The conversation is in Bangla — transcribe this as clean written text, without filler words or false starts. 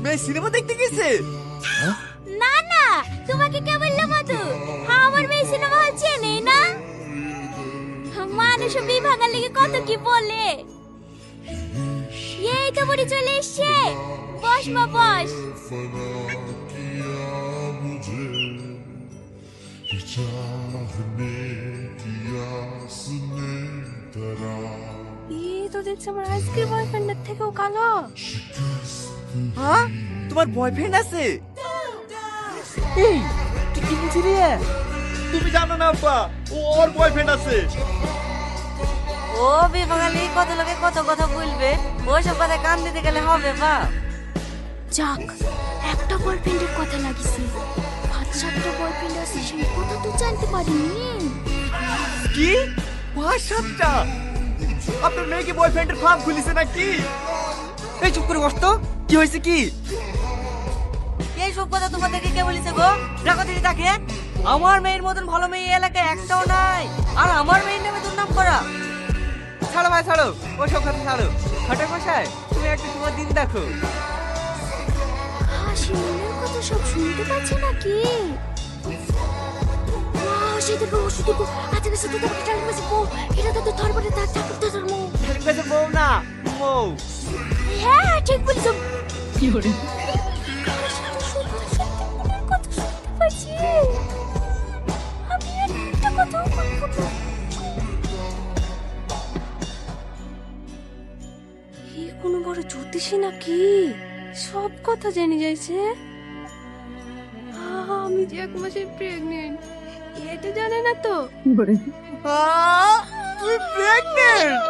মেয়ে সিনেমা দেখতে গেছে? না না, তোমাকে কে বললো মধু? আমার মেয়ে সিনেমা হল চেনে না। মানুষ বিভাগের লেগে কত কি বলে। এই তো বুড়ি চলে এসছে। বস মা বস। এই তো দেখছি আমার আইসক্রিম বয়ফ্রেন্ডের থেকেও কালো। তোমার বয়ফ্রেন্ড আছে? এই তুই কি বলছিস রে? তুমি জানো না আব্বা, ওর বয়ফ্রেন্ড আছে। ও বিভাগালি কত লোকে কত কথা বলবে, ওসব কথা কান দিতে গেলে হবে বা? যাক, একটা বয়ফ্রেন্ডের কথা লাগিছে। 5-7টা বয়ফ্রেন্ড আছে, সেই কথা তো জানতে পারিনি। কি 5-7টা? আপনার মেয়ে কি বয়ফ্রেন্ডের ফার্ম খুলিছে নাকি? এই চুপ করে বস তো। কি হয়েছে কি? এই সব কথা তোমাদেরকে কে বলেছে গো? রাখো দিদি তাকে। আমার মেয়ের মতন ভালো মেয়ে এই এলাকায় একটাও নাই, আর আমার মেয়ের নামে দুর্নাম করা। ছাড়ো ভাই ছাড়ো, ওসব কথা ছাড়ো। হঠাৎ মশাই, তুমি একটা তোমার দিন দেখো। হাসি মনের কথা সব শুনতে পাচ্ছে নাকি? সেদিকে আজকে সাথে তোমাকে টাইম পাচ্ছি। এটা তো ধরবরে তার ঠাকুর দাদার মৌ। বেশি বউ না, মৌ। হ্যাঁ ঠিক বলেছো। কি করে? কথা শুনতে পাচ্ছি। আমি একটা কথা বলবো। এই কোনো বড় জ্যোতিষী নাকি? সব কথা জেনে যাইছে। আমি যে 1 মাসের প্রেগনেন্ট, এটা জানে না তো। তুমি প্রেগনেন্ট?